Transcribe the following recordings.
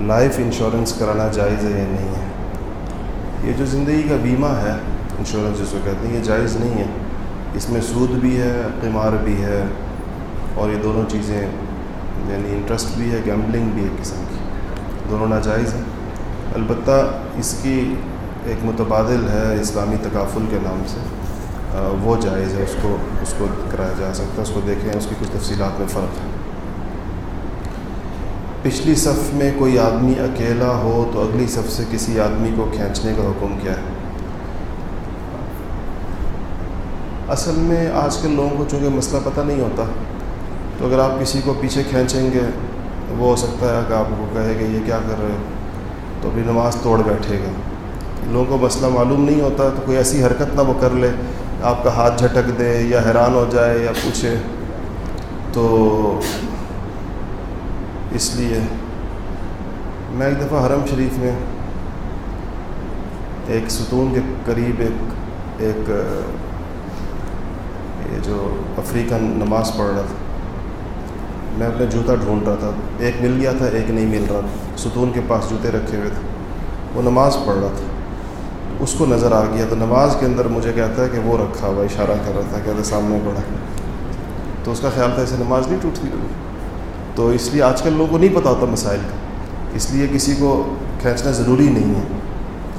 Life insurance کرانا جائز ہے یا نہیں ہے؟ یہ جو زندگی کا بیمہ ہے انشورنس جس کو کہتے ہیں، یہ جائز نہیں ہے. اس میں سود بھی ہے، قمار بھی ہے، اور یہ دونوں چیزیں یعنی انٹرسٹ بھی ہے، گیمبلنگ بھی ایک قسم کی، دونوں ناجائز ہیں. البتہ اس کی ایک متبادل ہے اسلامی تکافل کے نام سے، وہ جائز ہے، اس کو کرایا جا سکتا ہے. اس کو دیکھیں، اس کی کچھ تفصیلات میں فرق ہے. پچھلی صف میں کوئی آدمی اکیلا ہو تو اگلی صف سے کسی آدمی کو کھینچنے کا حکم کیا ہے؟ اصل میں آج کل لوگوں کو چونکہ مسئلہ پتہ نہیں ہوتا، تو اگر آپ کسی کو پیچھے کھینچیں گے، وہ ہو سکتا ہے کہ آپ کو کہے کہ یہ کیا کر رہے ہو، تو اپنی نماز توڑ بیٹھے گا. لوگوں کو مسئلہ معلوم نہیں ہوتا تو کوئی ایسی حرکت نہ وہ کر لے، آپ کا ہاتھ جھٹک دے یا حیران ہو جائے یا پوچھے. تو اس لیے میں ایک دفعہ حرم شریف میں ایک ستون کے قریب ایک یہ جو افریقن نماز پڑھ رہا تھا. میں اپنے جوتا ڈھونڈ رہا تھا، ایک مل گیا تھا، ایک نہیں مل رہا تھا. ستون کے پاس جوتے رکھے ہوئے تھے، وہ نماز پڑھ رہا تھا. اس کو نظر آ گیا تو نماز کے اندر مجھے کہتا ہے کہ وہ رکھا ہوا، اشارہ کر رہا تھا، کہتا ہے سامنے پڑا. تو اس کا خیال تھا اسے نماز نہیں ٹوٹتی ہوگی. تو اس لیے آج کل لوگوں کو نہیں پتہ ہوتا مسائل کا، اس لیے کسی کو کھینچنا ضروری نہیں ہے.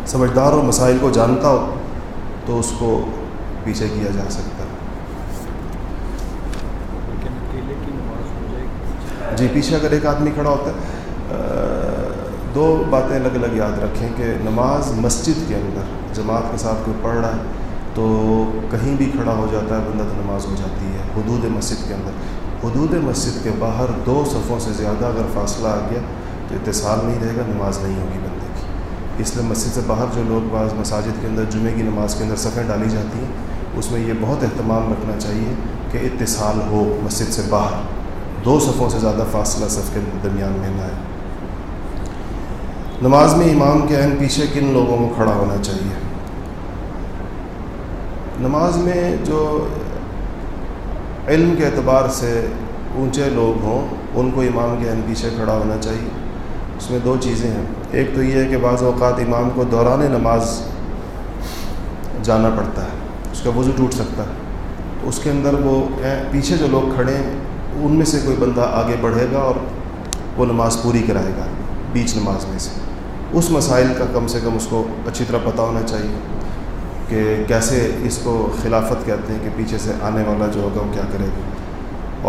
سمجھدار ہو، مسائل کو جانتا ہو تو اس کو پیچھے کیا جا سکتا ہے. جی، پیچھے اگر ایک آدمی کھڑا ہوتا ہے، دو باتیں الگ الگ یاد رکھیں کہ نماز مسجد کے اندر جماعت کے ساتھ کوئی پڑھ رہا ہے تو کہیں بھی کھڑا ہو جاتا ہے بندہ تو نماز ہو جاتی ہے حدود مسجد کے اندر. حدود مسجد کے باہر دو صفوں سے زیادہ اگر فاصلہ آ گیا تو اتصال نہیں رہے گا، نماز نہیں ہوگی بندے کی. اس لیے مسجد سے باہر جو لوگ بعض مساجد کے اندر جمعے کی نماز کے اندر صفیں ڈالی جاتی ہیں، اس میں یہ بہت اہتمام رکھنا چاہیے کہ اتصال ہو مسجد سے باہر، دو صفوں سے زیادہ فاصلہ صف کے درمیان میں نہ ہے. نماز میں امام کے عین پیچھے کن لوگوں کو کھڑا ہونا چاہیے؟ نماز میں جو علم کے اعتبار سے اونچے لوگ ہوں ان کو امام کے عین پیچھے کھڑا ہونا چاہیے. اس میں دو چیزیں ہیں. ایک تو یہ ہے کہ بعض اوقات امام کو دوران نماز جانا پڑتا ہے، اس کا وضو ٹوٹ سکتا ہے، اس کے اندر وہ پیچھے جو لوگ کھڑے ہیں ان میں سے کوئی بندہ آگے بڑھے گا اور وہ نماز پوری کرائے گا بیچ نماز میں سے. اس مسائل کا کم سے کم اس کو اچھی طرح پتہ ہونا چاہیے کہ کیسے اس کو خلافت کہتے ہیں کہ پیچھے سے آنے والا جو ہوگا وہ کیا کرے گا.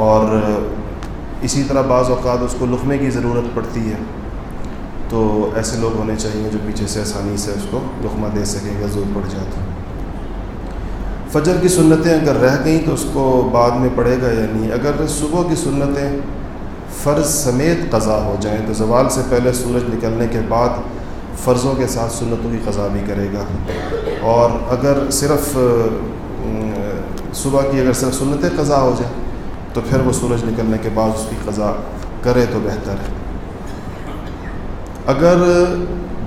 اور اسی طرح بعض اوقات اس کو لقمے کی ضرورت پڑتی ہے تو ایسے لوگ ہونے چاہیے جو پیچھے سے آسانی سے اس کو لقمہ دے سکیں گا ضرورت پڑ جائے تو. فجر کی سنتیں اگر رہ گئیں تو اس کو بعد میں پڑھے گا یا نہیں؟ اگر صبح کی سنتیں فرض سمیت قضا ہو جائیں تو زوال سے پہلے سورج نکلنے کے بعد فرضوں کے ساتھ سنتوں کی قضا بھی کرے گا. اور اگر صرف صبح کی اگر صرف سنتیں قضا ہو جائیں تو پھر وہ سورج نکلنے کے بعد اس کی قضا کرے تو بہتر ہے. اگر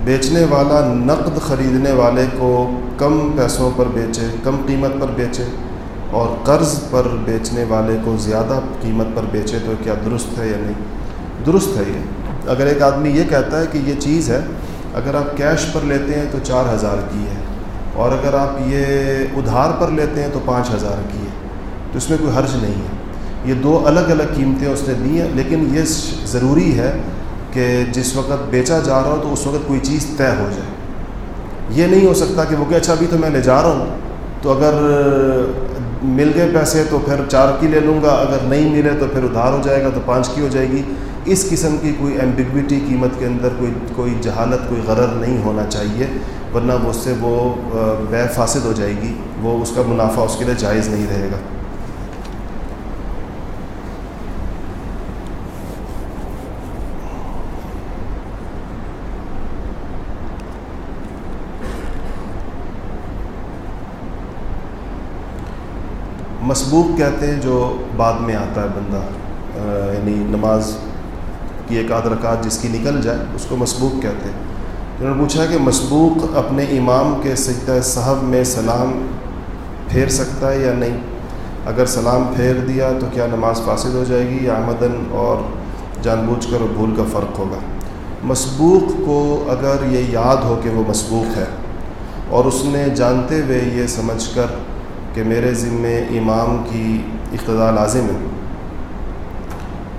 بیچنے والا نقد خریدنے والے کو کم پیسوں پر بیچے، کم قیمت پر بیچے، اور قرض پر بیچنے والے کو زیادہ قیمت پر بیچے تو کیا درست ہے یا نہیں؟ درست ہے یہ. اگر ایک آدمی یہ کہتا ہے کہ یہ چیز ہے اگر آپ کیش پر لیتے ہیں تو 4,000 کی ہے، اور اگر آپ یہ ادھار پر لیتے ہیں تو 5,000 کی ہے، تو اس میں کوئی حرج نہیں ہے. یہ دو الگ الگ قیمتیں اس نے دی ہیں، لیکن یہ ضروری ہے کہ جس وقت بیچا جا رہا ہو تو اس وقت کوئی چیز طے ہو جائے. یہ نہیں ہو سکتا کہ وہ کہ اچھا ابھی تو میں لے جا رہا ہوں تو اگر مل گئے پیسے تو پھر 4 کی لے لوں گا، اگر نہیں ملے تو پھر ادھار ہو جائے گا تو 5 کی ہو جائے گی. اس قسم کی کوئی ایمبیگوٹی قیمت کے اندر کوئی جہالت، کوئی غرر نہیں ہونا چاہیے، ورنہ وہ اس سے وہ بے فاسد ہو جائے گی، وہ اس کا منافع اس کے لیے جائز نہیں رہے گا. مسبوق کہتے ہیں جو بعد میں آتا ہے بندہ، یعنی نماز کی ایک آدھ رکعت جس کی نکل جائے اس کو مسبوق کہتے ہیں. انہوں نے پوچھا کہ مسبوق اپنے امام کے سجدہ سہو میں سلام پھیر سکتا ہے یا نہیں؟ اگر سلام پھیر دیا تو کیا نماز فاسد ہو جائے گی یا عمدن اور جان بوجھ کر اور بھول کا فرق ہوگا؟ مسبوق کو اگر یہ یاد ہو کہ وہ مسبوق ہے اور اس نے جانتے ہوئے یہ سمجھ کر کہ میرے ذمے امام کی اقتداء لازم ہے،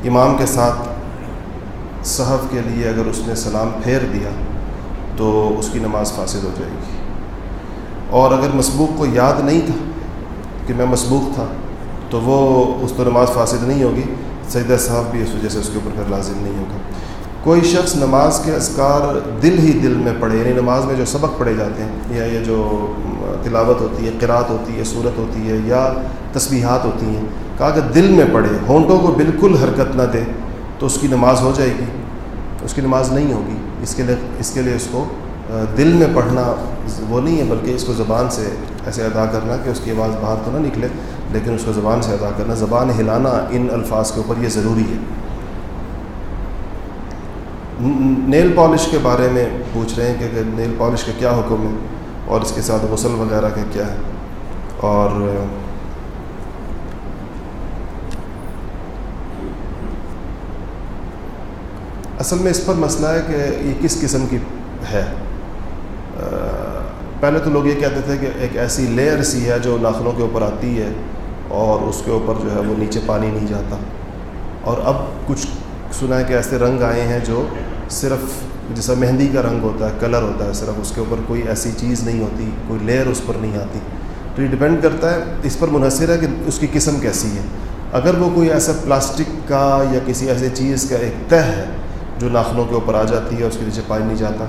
امام کے ساتھ صحف کے لیے اگر اس نے سلام پھیر دیا تو اس کی نماز فاسد ہو جائے گی. اور اگر مسبوق کو یاد نہیں تھا کہ میں مسبوق تھا تو وہ اس تو نماز فاسد نہیں ہوگی، سجدہ صحف بھی اس وجہ سے اس کے اوپر پھر لازم نہیں ہوگا. کوئی شخص نماز کے اذکار دل میں پڑھے، یعنی نماز میں جو سبق پڑھے جاتے ہیں یا یہ جو تلاوت ہوتی ہے، قرات ہوتی ہے، سورت ہوتی ہے یا تسبیحات ہوتی ہیں، کہا کہ دل میں پڑھے، ہونٹوں کو بالکل حرکت نہ دے تو اس کی نماز ہو جائے گی. اس کی نماز نہیں ہوگی. اس کے لیے اس کو دل میں پڑھنا وہ نہیں ہے، بلکہ اس کو زبان سے ایسے ادا کرنا کہ اس کی آواز باہر تو نہ نکلے، لیکن اس کو زبان سے ادا کرنا، زبان ہلانا ان الفاظ کے اوپر یہ ضروری ہے. نیل پالش کے بارے میں پوچھ رہے ہیں کہ نیل پالش کا کیا حکم ہے اور اس کے ساتھ غسل وغیرہ کا کیا ہے. اور اصل میں اس پر مسئلہ ہے کہ یہ کس قسم کی ہے. پہلے تو لوگ یہ کہتے تھے کہ ایک ایسی لیئر سی ہے جو ناخنوں کے اوپر آتی ہے اور اس کے اوپر جو ہے وہ نیچے پانی نہیں جاتا. اور اب کچھ سنا ہے کہ ایسے رنگ آئے ہیں جو صرف جیسا مہندی کا رنگ ہوتا ہے، کلر ہوتا ہے، صرف اس کے اوپر کوئی ایسی چیز نہیں ہوتی، کوئی لیئر اس پر نہیں آتی. تو یہ ڈیپینڈ کرتا ہے، اس پر منحصر ہے کہ اس کی قسم کیسی ہے. اگر وہ کوئی ایسا پلاسٹک کا یا کسی ایسے چیز کا ایک تہ ہے جو ناخنوں کے اوپر آ جاتی ہے، اس کے نیچے پانی نہیں جاتا،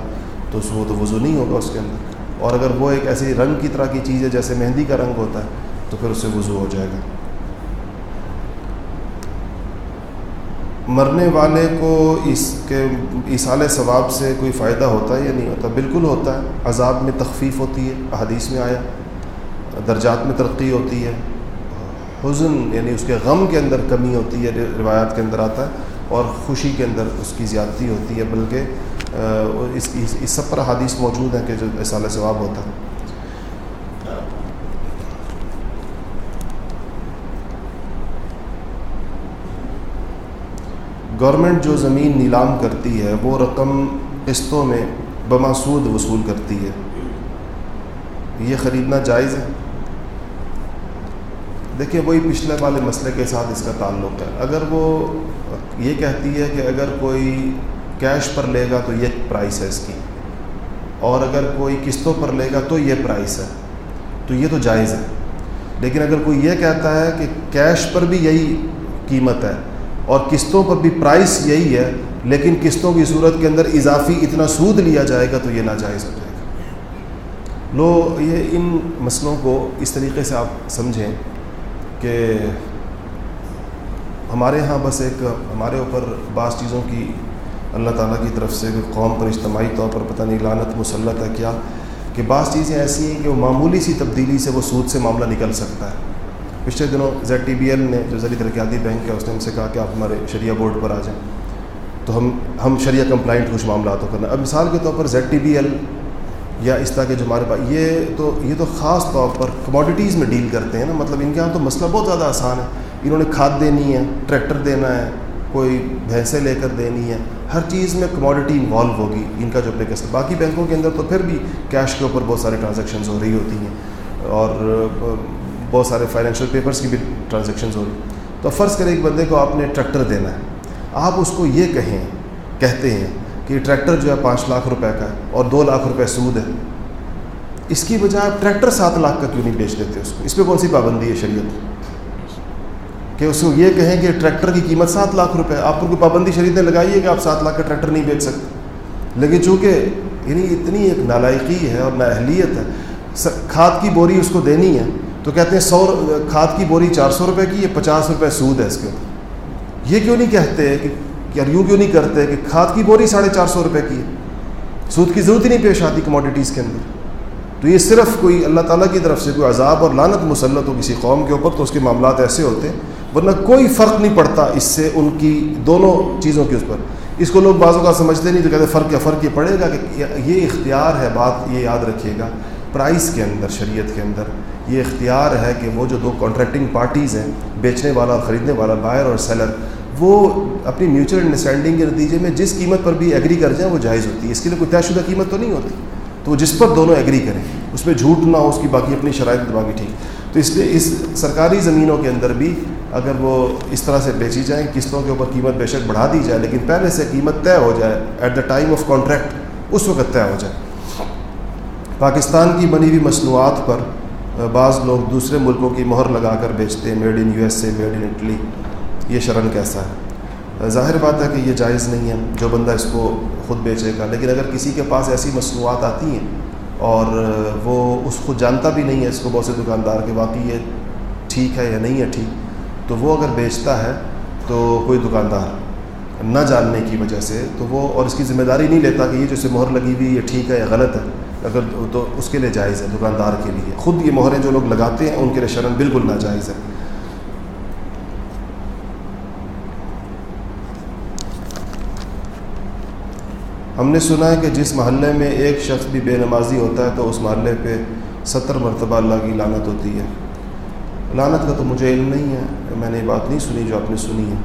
تو وہ تو وضو نہیں ہوگا اس کے اندر. اور اگر وہ ایک ایسی رنگ کی طرح کی چیز ہے جیسے مہندی کا رنگ ہوتا ہے تو پھر اس سے وضو ہو جائے گا. مرنے والے کو اس کے ایصال ثواب سے کوئی فائدہ ہوتا ہے یا نہیں ہوتا؟ بالکل ہوتا ہے. عذاب میں تخفیف ہوتی ہے، احادیث میں آیا، درجات میں ترقی ہوتی ہے، حزن یعنی اس کے غم کے اندر کمی ہوتی ہے، روایات کے اندر آتا ہے، اور خوشی کے اندر اس کی زیادتی ہوتی ہے. بلکہ اس سب پر احادیث موجود ہیں کہ جو ایصال ثواب ہوتا ہے. گورنمنٹ جو زمین نیلام کرتی ہے وہ رقم قسطوں میں بما سود وصول کرتی ہے، یہ خریدنا جائز ہے؟ دیکھیے وہی پچھلے والے مسئلے کے ساتھ اس کا تعلق ہے. اگر وہ یہ کہتی ہے کہ اگر کوئی کیش پر لے گا تو یہ پرائس ہے اس کی، اور اگر کوئی قسطوں پر لے گا تو یہ پرائس ہے، تو یہ تو جائز ہے. لیکن اگر کوئی یہ کہتا ہے کہ کیش پر بھی یہی قیمت ہے اور قسطوں پر بھی پرائس یہی ہے، لیکن قسطوں کی صورت کے اندر اضافی اتنا سود لیا جائے گا، تو یہ ناجائز ہو جائے گا. یہ ان مسئلوں کو اس طریقے سے آپ سمجھیں کہ ہمارے ہاں بس ایک ہمارے اوپر بعض چیزوں کی اللہ تعالیٰ کی طرف سے قوم پر اجتماعی طور پر پتہ نہیں لعنت مسلط ہے کیا، کہ بعض چیزیں ایسی ہیں کہ وہ معمولی سی تبدیلی سے وہ سود سے معاملہ نکل سکتا ہے. پچھلے دنوں ZTBL نے جو ذیلی ترقیاتی بینک ہے اس نے ہم سے کہا کہ آپ ہمارے شریعہ بورڈ پر آ جائیں تو ہم شریعہ کمپلائنٹ کچھ معاملات کو کرنا. اب مثال کے طور پر ZTBL یا اس طرح کے جو ہمارے پاس یہ تو خاص طور پر کموڈیٹیز میں ڈیل کرتے ہیں نا. مطلب ان کے یہاں تو مسئلہ بہت زیادہ آسان ہے. انہوں نے کھاد دینی ہے، ٹریکٹر دینا ہے، کوئی بھینسیں لے کر دینی ہے، ہر چیز میں کموڈیٹی انوالو ہوگی ان کا جو اپلیکیشن. باقی بینکوں کے اندر تو پھر بھی کیش کے اوپر بہت سارے ٹرانزیکشنز ہو رہی ہوتی ہیں اور بہت سارے فائنینشیل پیپرز کی بھی ٹرانزیکشنز ہو رہی ہیں. تو فرض کریں ایک بندے کو آپ نے ٹریکٹر دینا ہے، آپ اس کو یہ کہتے ہیں کہ یہ ٹریکٹر جو ہے 5 لاکھ روپے کا ہے اور 2 لاکھ روپے سود ہے. اس کی بجائے آپ ٹریکٹر 7 لاکھ کا کیوں نہیں بیچ دیتے اس کو؟ اس پہ کون سی پابندی ہے شریعت کہ اس کو یہ کہیں کہ ٹریکٹر کی قیمت 7 لاکھ روپے ہے؟ آپ پر کوئی پابندی شریعت نے لگائی ہے کہ آپ 7 لاکھ کا ٹریکٹر نہیں بیچ سکتے؟ لیکن چونکہ یعنی اتنی ایک نالائقی ہے اور نااہلیت ہے. کھاد کی بوری اس کو دینی ہے تو کہتے ہیں کھاد کی بوری 400 روپے کی ہے، 50 روپے سود ہے اس کے اوپر. یہ کیوں نہیں کہتے کہ یار یوں کیوں نہیں کرتے کہ کھاد کی بوری 450 روپے کی ہے، سود کی ضرورت ہی نہیں پیش آتی کموڈیٹیز کے اندر. تو یہ صرف کوئی اللہ تعالیٰ کی طرف سے کوئی عذاب اور لعنت مسلط ہو کسی قوم کے اوپر تو اس کے معاملات ایسے ہوتے ہیں، ورنہ کوئی فرق نہیں پڑتا اس سے ان کی دونوں چیزوں کے اس پر. اس کو لوگ بعضوں کا سمجھتے نہیں تو کہتے فرق یہ پڑے گا کہ یہ اختیار ہے. بات یہ یاد رکھیے گا پرائس کے اندر، شریعت کے اندر یہ اختیار ہے کہ وہ جو 2 کانٹریکٹنگ پارٹیز ہیں، بیچنے والا اور خریدنے والا، بائر اور سیلر، وہ اپنی میوچل انڈرسٹینڈنگ کے نتیجے میں جس قیمت پر بھی ایگری کر جائیں وہ جائز ہوتی ہے. اس کے لیے کوئی طے شدہ قیمت تو نہیں ہوتی, تو جس پر دونوں ایگری کریں اس میں جھوٹ نہ ہو, اس کی باقی اپنی شرائط باقی ٹھیک. تو اس لیے اس سرکاری زمینوں کے اندر بھی اگر وہ اس طرح سے بیچی جائیں, قسطوں کے اوپر قیمت بے شک بڑھا دی جائے لیکن پہلے سے قیمت طے ہو جائے at the time of contract, اس وقت طے ہو جائے. پاکستان کی بنی ہوئی مصنوعات پر بعض لوگ دوسرے ملکوں کی مہر لگا کر بیچتے ہیں, made in USA, made in Italy. یہ شرعاً کیسا ہے؟ ظاہر بات ہے کہ یہ جائز نہیں ہے جو بندہ اس کو خود بیچے گا. لیکن اگر کسی کے پاس ایسی مصنوعات آتی ہیں اور وہ اس کو جانتا بھی نہیں ہے اس کو بہت سے دکاندار کہ واقعی یہ ٹھیک ہے یا نہیں ہے ٹھیک, تو وہ اگر بیچتا ہے تو کوئی دکاندار نہ جاننے کی وجہ سے تو وہ اور اس کی ذمہ داری نہیں لیتا کہ یہ جو اسے مہر لگی ہوئی یہ ٹھیک ہے یا غلط ہے, اگر تو اس کے لیے جائز ہے. دکاندار کے لیے خود یہ مہریں جو لوگ لگاتے ہیں ان کے لیے شرعاً بالکل ناجائز ہے. ہم نے سنا ہے کہ جس محلے میں ایک شخص بھی بے نمازی ہوتا ہے تو اس محلے پہ 70 مرتبہ اللہ کی لعنت ہوتی ہے. لعنت کا تو مجھے علم نہیں ہے, میں نے یہ بات نہیں سنی جو آپ نے سنی ہے.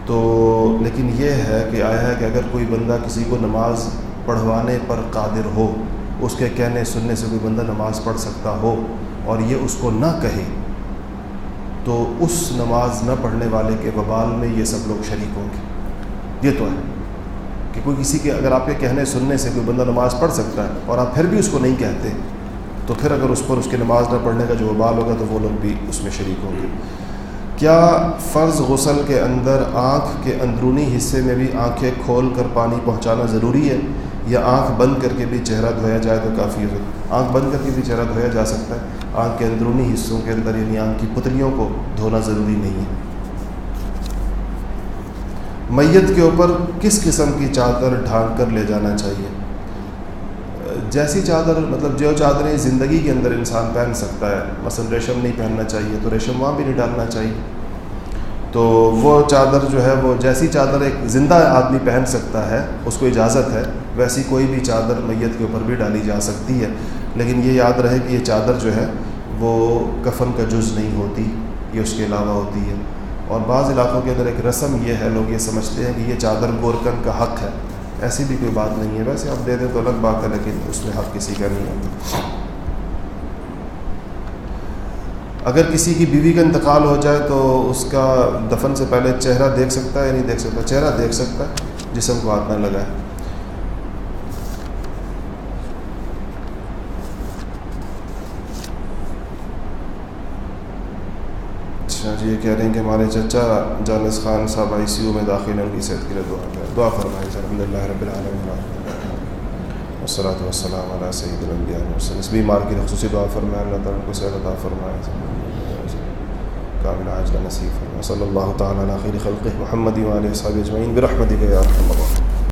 تو لیکن یہ ہے کہ آیا ہے کہ اگر کوئی بندہ کسی کو نماز پڑھوانے پر قادر ہو, اس کے کہنے سننے سے کوئی بندہ نماز پڑھ سکتا ہو اور یہ اس کو نہ کہے, تو اس نماز نہ پڑھنے والے کے وبال میں یہ سب لوگ شریک ہوں گے. یہ تو ہے کہ کوئی کسی کے اگر آپ کے کہنے سننے سے کوئی بندہ نماز پڑھ سکتا ہے اور آپ پھر بھی اس کو نہیں کہتے, تو پھر اگر اس پر اس کے نماز نہ پڑھنے کا جو وبال ہوگا تو وہ لوگ بھی اس میں شریک ہوں گے. کیا فرض غسل کے اندر آنکھ کے اندرونی حصے میں بھی آنکھیں کھول کر پانی پہنچانا ضروری ہے یا آنکھ بند کر کے بھی چہرہ دھویا جائے تو کافی ہے؟ آنکھ بند کر کے بھی چہرہ دھویا جا سکتا ہے, آنکھ کے اندرونی حصوں کے اندر یعنی آنکھ کی پتلیوں کو دھونا ضروری نہیں ہے. میت کے اوپر کس قسم کی چادر ڈھانک کر لے جانا چاہیے؟ جیسی چادر مطلب جو چادریں زندگی کے اندر انسان پہن سکتا ہے, مثلا ریشم نہیں پہننا چاہیے تو ریشم وہاں بھی نہیں ڈالنا چاہیے. تو وہ چادر جو ہے وہ جیسی چادر ایک زندہ آدمی پہن سکتا ہے اس کو اجازت ہے, ویسی کوئی بھی چادر میت کے اوپر بھی ڈالی جا سکتی ہے. لیکن یہ یاد رہے کہ یہ چادر جو ہے وہ کفن کا جز نہیں ہوتی, یہ اس کے علاوہ ہوتی ہے. اور بعض علاقوں کے اندر ایک رسم یہ ہے, لوگ یہ سمجھتے ہیں کہ یہ چادر گورکن کا حق ہے. ایسی بھی کوئی بات نہیں ہے, ویسے آپ دے دیں تو الگ بات ہے لیکن اس میں حق کسی کا نہیں ہوتا. اگر کسی کی بیوی کا انتقال ہو جائے تو اس کا دفن سے پہلے چہرہ دیکھ سکتا ہے یا نہیں دیکھ سکتا؟ چہرہ دیکھ سکتا ہے, جسم کو ہاتھ نہ لگائے. اچھا جی, یہ کہہ رہے ہیں کہ ہمارے چچا جانس خان صاحب ICU میں داخل ہیں, ان کی صحت کے لیے دعا فرمائیں. الحمدللہ رب العالمین والصلاۃ والسلام علی سید الانبیاء والمرسلین. اس بیمار کی خصوصی دعا فرمائیں, اللہ تعالیٰ کو صحت عطا فرمائے, کامل عاجلہ نصیب فرمائے. صلی اللہ تعالیٰ علی خیر خلقہ محمد و آلہ وصحبہ اجمعین برحمتک یا ارحم الراحمین.